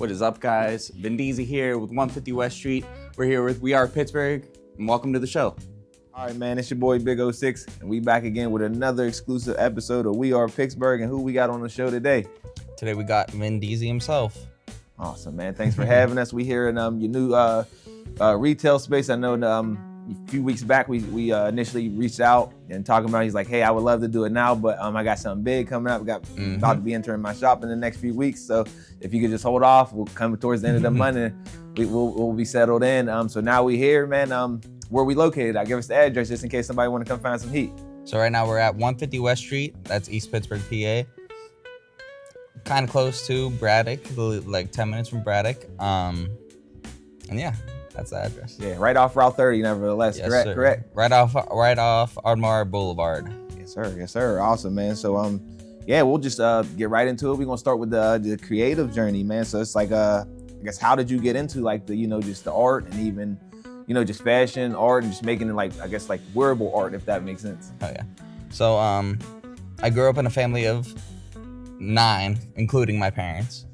What is up, guys? VinDeezy here with 150 West Street. We're here with We Are Pittsburgh, and welcome to the show. All right, man, it's your boy Big 06, and we back again with another exclusive episode of We Are Pittsburgh, and who we got on the show today? Today we got VinDeezy himself. Awesome, man. Thanks for having us. We here in your new retail space. I know a few weeks back we initially reached out and talking about. He's like, hey, I would love to do it now, but I got something big coming up. About to be entering my shop in the next few weeks. So if you could just hold off, we'll come towards the end of the month and we'll be settled in. So now we here, man. Where we located? I'll give us the address just in case somebody want to come find some heat. So right now we're at 150 West Street. That's East Pittsburgh, PA. Kind of close to Braddock, like 10 minutes from Braddock. And yeah, that's the address. Yeah, right off Route 30, nevertheless. Yes, correct? Right off Ardmore Boulevard. Yes, sir. Awesome, man. So yeah, we'll just get right into it. We're gonna start with the creative journey, man. So it's like I guess, how did you get into like the just the art and even just fashion, art, and just making it like, I guess, like wearable art, if that makes sense? Oh yeah. So I grew up in a family of 9, including my parents.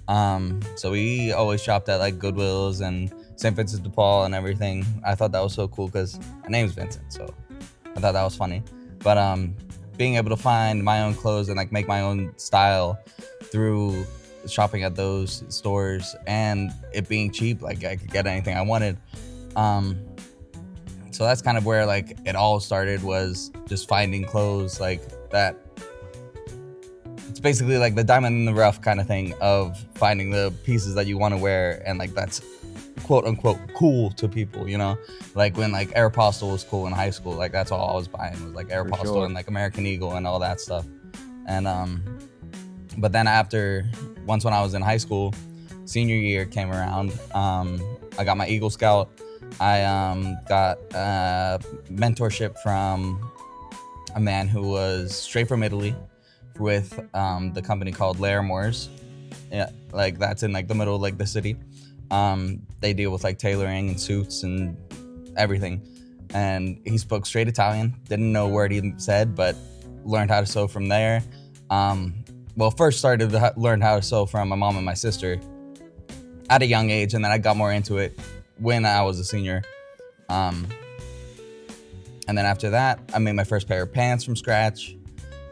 So we always shopped at like Goodwills and St. Vincent de Paul and everything. I thought that was so cool because my name's Vincent, so I thought that was funny. But being able to find my own clothes and like make my own style through shopping at those stores and it being cheap, like I could get anything I wanted. So that's kind of where like it all started, was just finding clothes like that. It's basically like the diamond in the rough kind of thing of finding the pieces that you want to wear, and like that's quote unquote cool to people, like when like Aeropostale was cool in high school, like that's all I was buying was like Aeropostale and like American Eagle and all that stuff. And but then once when I was in high school, senior year came around, I got my Eagle Scout. I got mentorship from a man who was straight from Italy with the company called Lairmore's. Yeah, like that's in like the middle of like the city. They deal with like tailoring and suits and everything. And he spoke straight Italian. Didn't know a word he said, but learned how to sew from there. First started to learn how to sew from my mom and my sister at a young age, and then I got more into it when I was a senior. And then after that, I made my first pair of pants from scratch.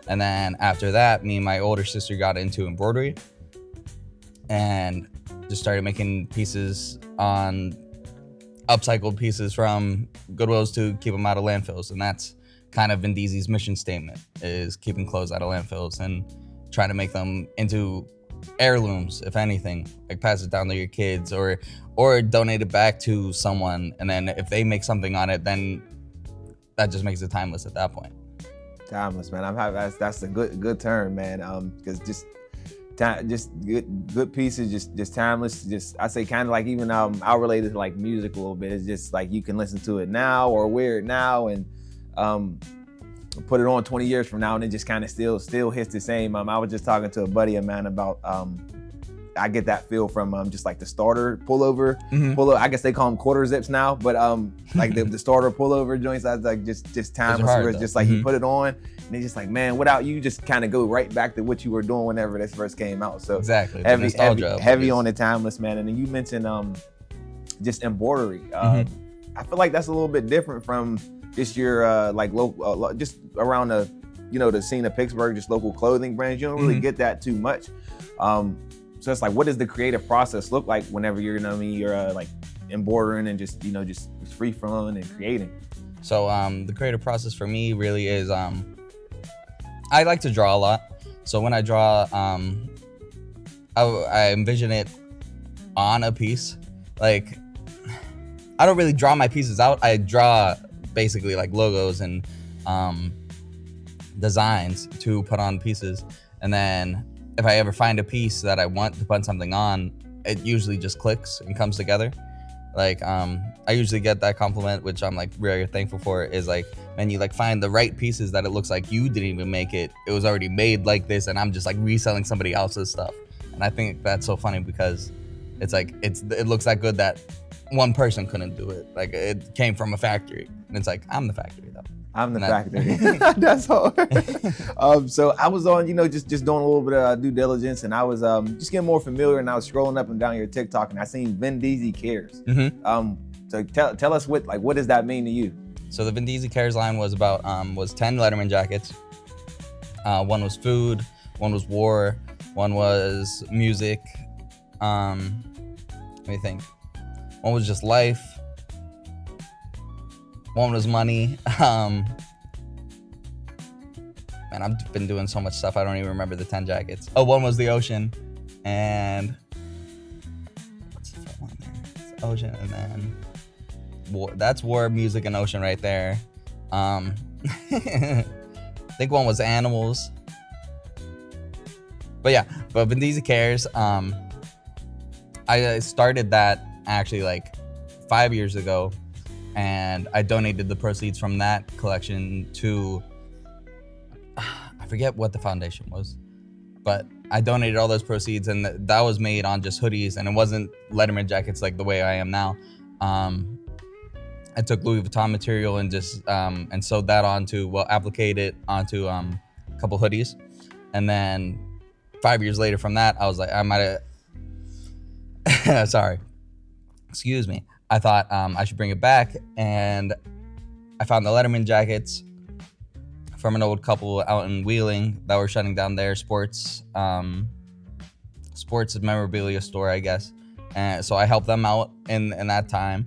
And then after that, me and my older sister got into embroidery and just started making pieces on upcycled pieces from Goodwills to keep them out of landfills. And that's kind of VinDeezy's mission statement, is keeping clothes out of landfills and trying to make them into heirlooms, if anything, like pass it down to your kids or donate it back to someone. And then if they make something on it, then that just makes it timeless at that point. Timeless, man. That's a good term, man. Because just good pieces, just timeless. Just I say kind of like even I'll relate it to like music a little bit. It's just like you can listen to it now or wear it now and put it on 20 years from now and it just kind of still hits the same. I was just talking to a buddy of mine about I get that feel from just like the starter pullover. I guess they call them quarter zips now, but like the starter pullover joints, that's like just timeless. Where it's just like you put it on and it's just like, man, without you just kind of go right back to what you were doing whenever this first came out. So exactly, heavy on the timeless, man. And then you mentioned just embroidery. I feel like that's a little bit different from just your like local, just around the scene of Pittsburgh, just local clothing brands. You don't really get that too much. So it's like, what does the creative process look like whenever you're like embroidering and just free flowing and creating? So the creative process for me really is I like to draw a lot. So when I draw, I envision it on a piece. Like I don't really draw my pieces out. I draw basically like logos and designs to put on pieces, and then if I ever find a piece that I want to put something on, it usually just clicks and comes together. Like I usually get that compliment, which I'm like very thankful for, is like, man, you like find the right pieces that it looks like you didn't even make it. It was already made like this, and I'm just like reselling somebody else's stuff. And I think that's so funny because it's like it looks that good that one person couldn't do it. Like it came from a factory, and it's like, I'm the factory though. I'm the And factory. That's hard. So I was on, just doing a little bit of due diligence, and I was just getting more familiar. And I was scrolling up and down your TikTok, and I seen VinDeezy Cares. So tell us what does that mean to you? So the VinDeezy Cares line was about 10 Letterman jackets. One was food, one was war, one was music. Let me think. One was just life. One was money. Man, I've been doing so much stuff, I don't even remember the 10 jackets. Oh, one was the ocean, and what's the one there? It's ocean, and then war. That's war, music, and ocean right there. I think one was animals. But VinDeezy Cares. I started that actually like 5 years ago. And I donated the proceeds from that collection to, I forget what the foundation was, but I donated all those proceeds, and that was made on just hoodies, and it wasn't Letterman jackets like the way I am now. I took Louis Vuitton material and just and sewed that appliqued it onto a couple hoodies, and then 5 years later from that, I was like, I might have, sorry, excuse me. I thought I should bring it back, and I found the Letterman jackets from an old couple out in Wheeling that were shutting down their sports memorabilia store, I guess. And so I helped them out in that time,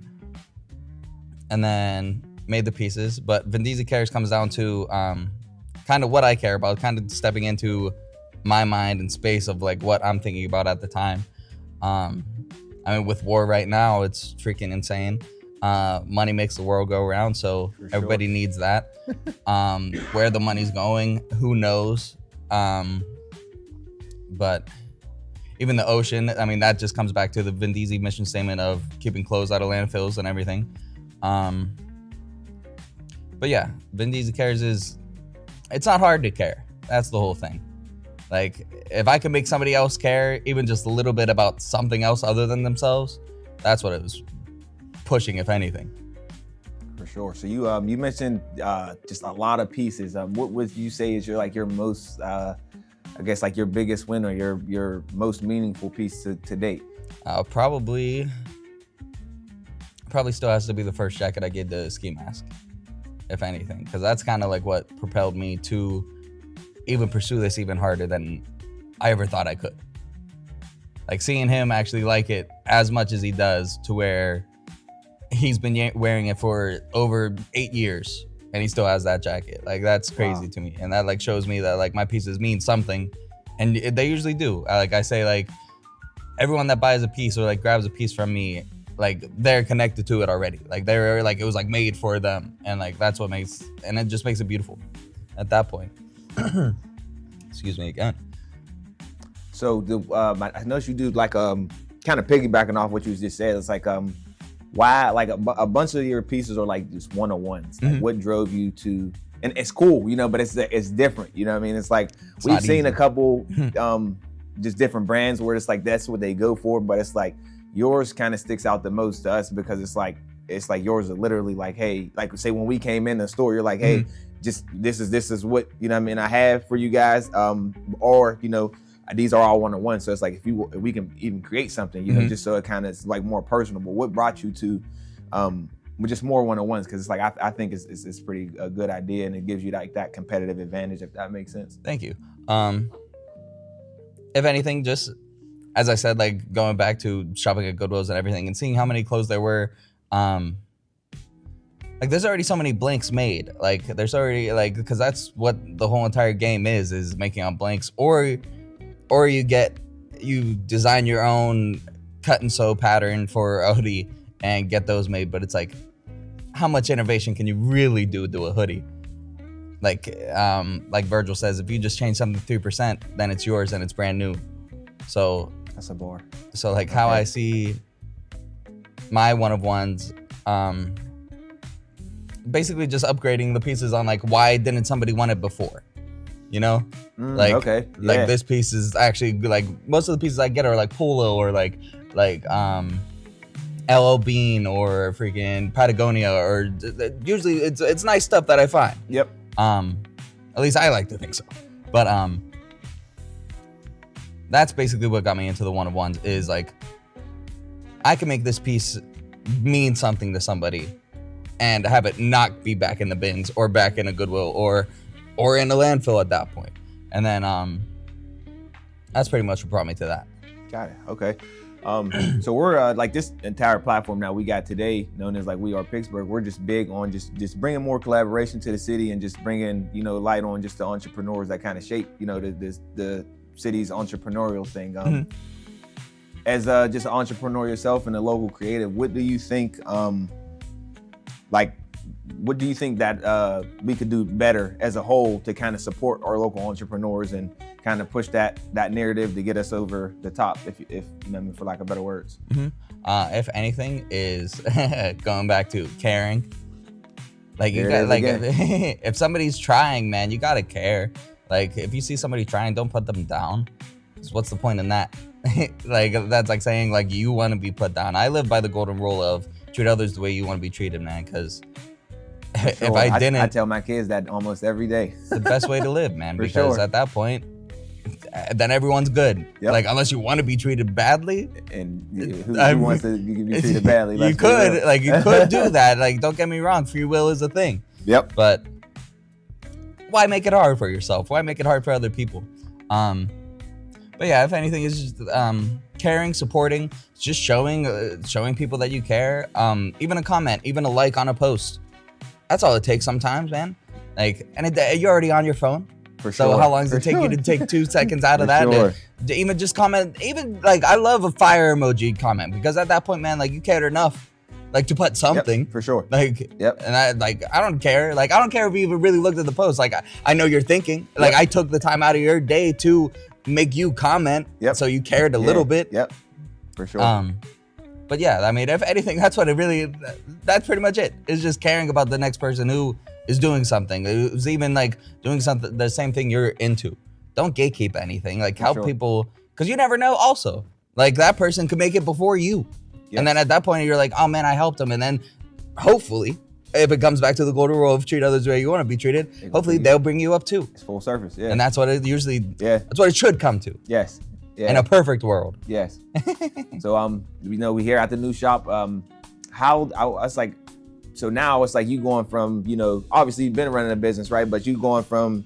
and then made the pieces. But VinDeezy Cares comes down to kind of what I care about, kind of stepping into my mind and space of like what I'm thinking about at the time. I mean, with war right now, it's freaking insane. Money makes the world go around, so everybody needs that. Where the money's going, who knows? But even the ocean, I mean, that just comes back to the VinDeezy mission statement of keeping clothes out of landfills and everything. But yeah, VinDeezy Cares it's not hard to care. That's the whole thing. Like, if I can make somebody else care even just a little bit about something else other than themselves, that's what it was pushing, if anything. For sure. So you mentioned just a lot of pieces. What would you say is your most, I guess, like your biggest win or your most meaningful piece to date? Probably still has to be the first jacket I gave to Ski Mask, if anything, because that's kind of like what propelled me to even pursue this even harder than I ever thought I could. Like, seeing him actually like it as much as he does, to where he's been wearing it for over 8 years and he still has that jacket. Like, that's crazy to me. And that like shows me that like my pieces mean something, and they usually do. I say, like, everyone that buys a piece or like grabs a piece from me, like, they're connected to it already. Like, they're like, it was like made for them, and like that's what makes, and it just makes it beautiful at that point. Excuse me again. So I noticed you do like kind of piggybacking off what you just said. It's like why like a bunch of your pieces are like just one-on-ones. Like, what drove you to? And it's cool, but it's different. You know what I mean? It's like we've seen a couple just different brands where it's like that's what they go for, but it's like yours kind of sticks out the most to us because it's like yours are literally like, hey, like say when we came in the store, you're like, hey, just this is what I have for you guys, or these are all one-on-one. So it's like if we can even create something, just so it kind of is like more personable. What brought you to just more one-on-ones? Because it's like I think it's pretty a good idea, and it gives you like that competitive advantage, if that makes sense. Thank you. If anything, just as I said, like going back to shopping at Goodwill's and everything, and seeing how many clothes there were. Like, there's already so many blanks made. Like, there's already, like, because that's what the whole entire game is making on blanks. Or you design your own cut and sew pattern for a hoodie and get those made. But it's like, how much innovation can you really do to a hoodie? Like Virgil says, if you just change something 3%, then it's yours and it's brand new. So that's a bar. So like how I see my one-of-ones, basically just upgrading the pieces on like, why didn't somebody want it before? Like this piece is actually like, most of the pieces I get are like polo or like LL Bean or freaking Patagonia, or usually it's nice stuff that I find. Yep. At least I like to think so. But that's basically what got me into the one-of-ones, is like, I can make this piece mean something to somebody and have it not be back in the bins or back in a Goodwill or in a landfill at that point. And then that's pretty much what brought me to that. Got it. Okay. So we're like, this entire platform now we got today, known as like We Are Pittsburgh, we're just big on just bringing more collaboration to the city and just bringing, you know, light on just the entrepreneurs that kind of shape, you know, the city's entrepreneurial thing. As just an entrepreneur yourself and a local creative, what do you think, what do you think that we could do better as a whole to kind of support our local entrepreneurs and kind of push that narrative to get us over the top, if you know what I mean, for lack of better words? If anything, is going back to caring. Like, you There got, it is like, if somebody's trying, man, you gotta care. Like, if you see somebody trying, don't put them down. 'Cause what's the point in that? Like, that's like saying like you want to be put down. I live by the golden rule of treat others the way you want to be treated, man. Because if I didn't, I tell my kids that almost every day. it's the best way to live, man. For Because sure. at that point, then everyone's good. Yep. Like, unless you want to be treated badly, And who wants to be treated badly? you Let's be could, real. like, you could do that. Like, don't get me wrong, free will is a thing. Yep. But why make it hard for yourself? Why make it hard for other people? But yeah, if anything, it's just caring, supporting, just showing people that you care. Even a comment, even a like on a post. That's all it takes sometimes, man. Like, and you're already on your phone. For So sure. how long does For it take you sure. to take 2 seconds out of For that? sure. To even just comment, even like, I love a fire emoji comment, because at that point, man, like, you cared enough, like, to put something. Yep, for sure. Like, Yep. and I don't care. Like, I don't care if you even really looked at the post. Like, I know you're thinking. Like, Yep. I took the time out of your day to make you comment. Yep. So you cared a little bit. Yep. For sure. But yeah, I mean, if anything, that's what it really, that's pretty much it. It's just caring about the next person who is doing something, who's even like doing something, the same thing you're into. Don't gatekeep anything. Like, help sure. people, because you never know also. Like, that person could make it before you. Yes. And then at that point, you're like, oh man, I helped them. And then hopefully, if it comes back to the golden rule of treat others the way you want to be treated, hopefully they'll bring you up too. It's full service. Yeah. And that's what it usually, Yeah. that's what it should come to Yes. Yeah. in a perfect world. Yes. So we know we here at the new shop. So now it's like you going from, you know, obviously you've been running a business, right? But you going from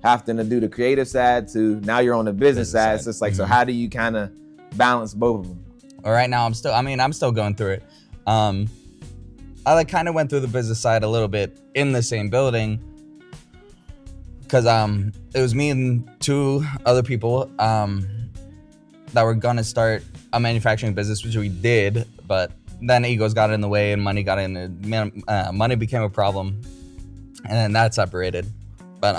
having to do the creative side to now you're on the business side. So it's like, so how do you kind of balance both of them? Well, right now I'm still going through it. I like kind of went through the business side a little bit in the same building, because it was me and 2 other people that were gonna start a manufacturing business, which we did, but then egos got in the way and money got in. Money became a problem, and then that separated. But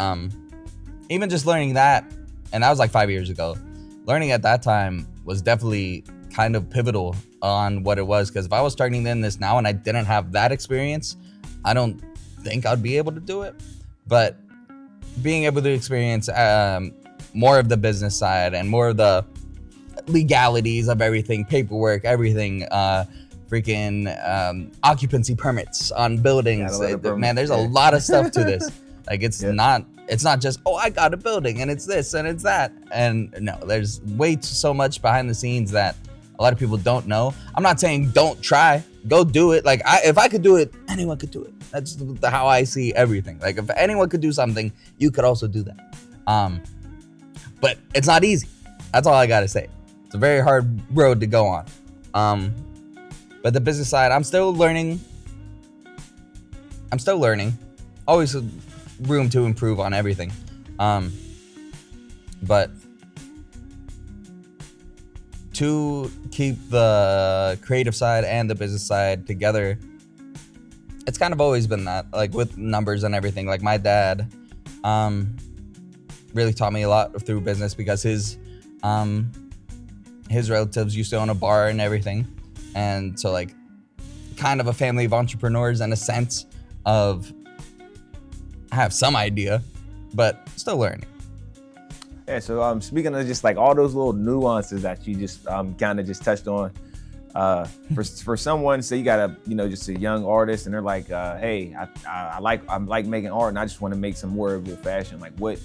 even just learning that, and that was like 5 years ago. Learning at that time was definitely kind of pivotal on what it was, because if I was starting in this now and I didn't have that experience, I don't think I'd be able to do it. But being able to experience more of the business side and more of the legalities of everything, paperwork, everything, freaking occupancy permits on buildings. Man, there's a lot of stuff to this. Like, it's not just, oh, I got a building and it's this and it's that. And no, there's way so much behind the scenes that a lot of people don't know. I'm not saying don't try, go do it. Like, if I could do it, anyone could do it. That's how I see everything. Like, if anyone could do something, you could also do that. But it's not easy. That's all I gotta say. It's a very hard road to go on. But the business side, I'm still learning. Always room to improve on everything. But to keep the creative side and the business side together, it's kind of always been that, like, with numbers and everything. Like, my dad really taught me a lot through business, because his relatives used to own a bar and everything. And so, like, kind of a family of entrepreneurs in a sense of, I have some idea, but still learning. Yeah, so speaking of just like all those little nuances that you just kind of just touched on, For someone, say you got a, you know, just a young artist, and they're like, hey, I like making art, and I just want to make some more of it fashion. Like, what,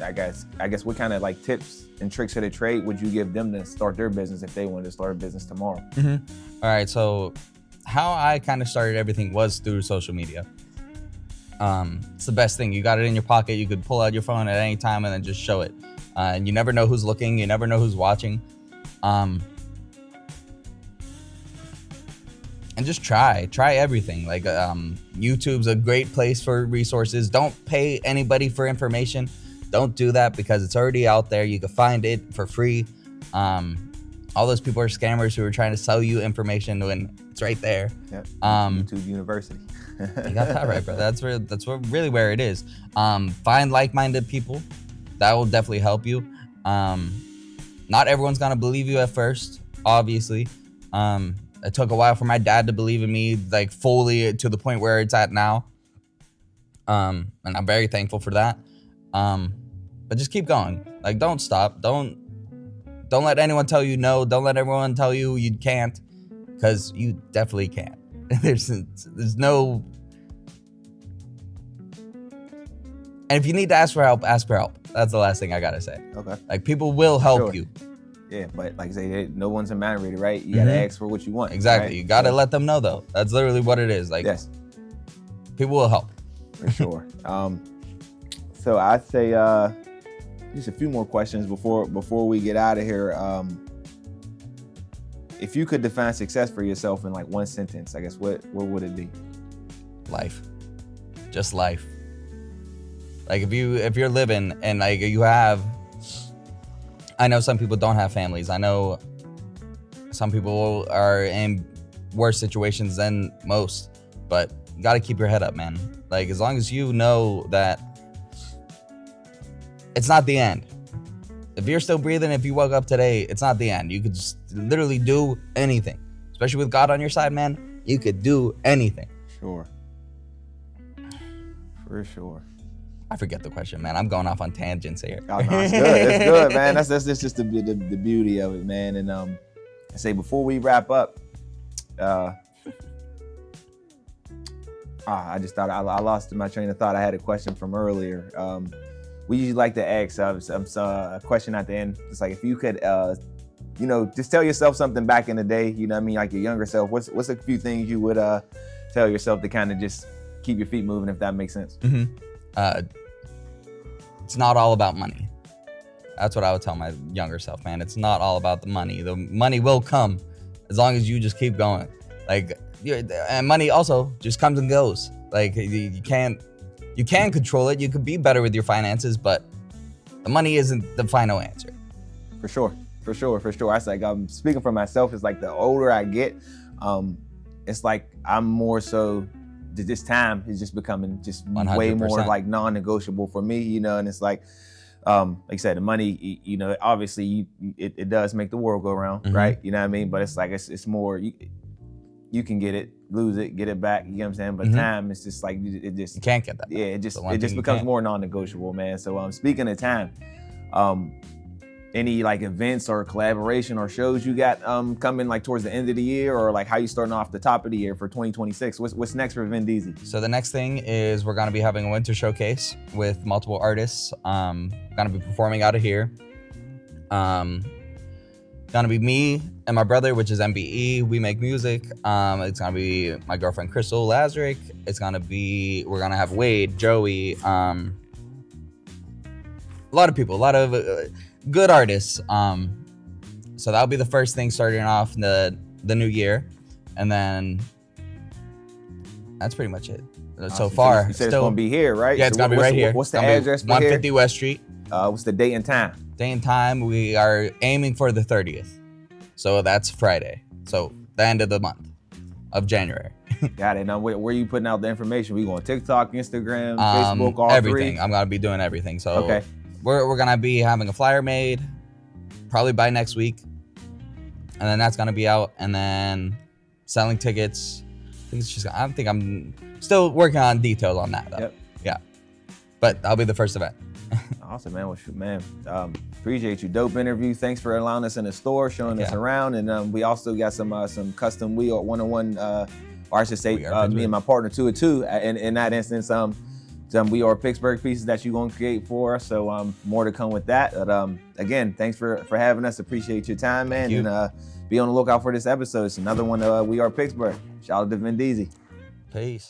I guess what kind of like tips and tricks of the trade would you give them to start their business if they wanted to start a business tomorrow? All right, so how I kind of started everything was through social media. It's the best thing. You got it in your pocket. You could pull out your phone at any time and then just show it. And you never know who's looking. You never know who's watching. And just try everything. Like YouTube's a great place for resources. Don't pay anybody for information. Don't do that because it's already out there. You can find it for free. All those people are scammers who are trying to sell you information when it's right there. Yep. YouTube University. You got that right, bro. That's really where it is. Find like-minded people. That will definitely help you. Not everyone's gonna believe you at first, obviously. It took a while for my dad to believe in me, like fully to the point where it's at now. And I'm very thankful for that. But just keep going. Like, don't stop. Don't let anyone tell you no. Don't let everyone tell you you can't, because you definitely can. There's no. And if you need to ask for help, ask for help. That's the last thing I gotta say. Okay. Like, people will help you. Yeah, but like I say, no one's a man ready, right? You gotta ask for what you want. Exactly. Right? You gotta let them know, though. That's literally what it is. Like, yes, people will help. for sure. So I'd say just a few more questions before we get out of here. If you could define success for yourself in like one sentence, I guess what would it be? Life. Just life. Like, if you're living and like you have, I know some people don't have families. I know some people are in worse situations than most, but you gotta keep your head up, man. Like, as long as you know that it's not the end. If you're still breathing, if you woke up today, it's not the end. You could just literally do anything. Especially with God on your side, man, you could do anything. Sure. For sure. I forget the question, man. I'm going off on tangents here. Oh, no, it's good. It's good, man. That's just the beauty of it, man. And I say before we wrap up, I just thought I lost my train of thought. I had a question from earlier. We usually like to ask a question at the end. It's like, if you could, just tell yourself something back in the day. You know what I mean? Like your younger self. What's a few things you would tell yourself to kind of just keep your feet moving, if that makes sense? It's not all about money. That's what I would tell my younger self, man. It's not all about the money. The money will come as long as you just keep going. Like, and money also just comes and goes. Like, you can control it. You could be better with your finances, but the money isn't the final answer. For sure. I like, I'm speaking for myself. It's like the older I get, it's like I'm more so. This time is just becoming just 100%. Way more like non-negotiable for me, and it's like I said, the money, obviously it does make the world go around, right? You know what I mean? But it's like, it's more, you can get it, lose it, get it back, you know what I'm saying? But time, it's just like, you can't get that back. Yeah, it just becomes more non-negotiable, man. So speaking of time, any like events or collaboration or shows you got coming like towards the end of the year, or like how you starting off the top of the year for 2026? What's next for VinDeezy? So the next thing is we're gonna be having a winter showcase with multiple artists. Gonna be performing out of here. Gonna be me and my brother, which is MBE. We make music. It's gonna be my girlfriend Crystal Lazarick. We're gonna have Wade, Joey, a lot of people, a lot of good artists. So that'll be the first thing starting off the new year, and then that's pretty much it. So far, you said it's gonna be here, right? Yeah, it's gonna be right here. What's the address for 150 West Street. What's the date and time? Day and time, we are aiming for the 30th. So that's Friday. So the end of the month of January. Got it. Now, where are you putting out the information? We going TikTok, Instagram, Facebook, all everything. three? I'm gonna be doing everything. So okay. We're gonna be having a flyer made probably by next week, and then that's gonna be out, and then selling tickets. I think I'm still working on details on that though. Yep. Yeah, but that'll be the first event. Awesome, man. Well, shoot, man. Appreciate you. Dope interview. Thanks for allowing us in the store, showing us around, and we also got some custom We Are one-on-one, or I should say, me and my partner too. In that instance, some We Are Pittsburgh pieces that you're gonna create for us. So more to come with that. But again, thanks for having us. Appreciate your time, man. And be on the lookout for this episode. It's another one. We Are Pittsburgh. Shout out to VinDeezy. Peace.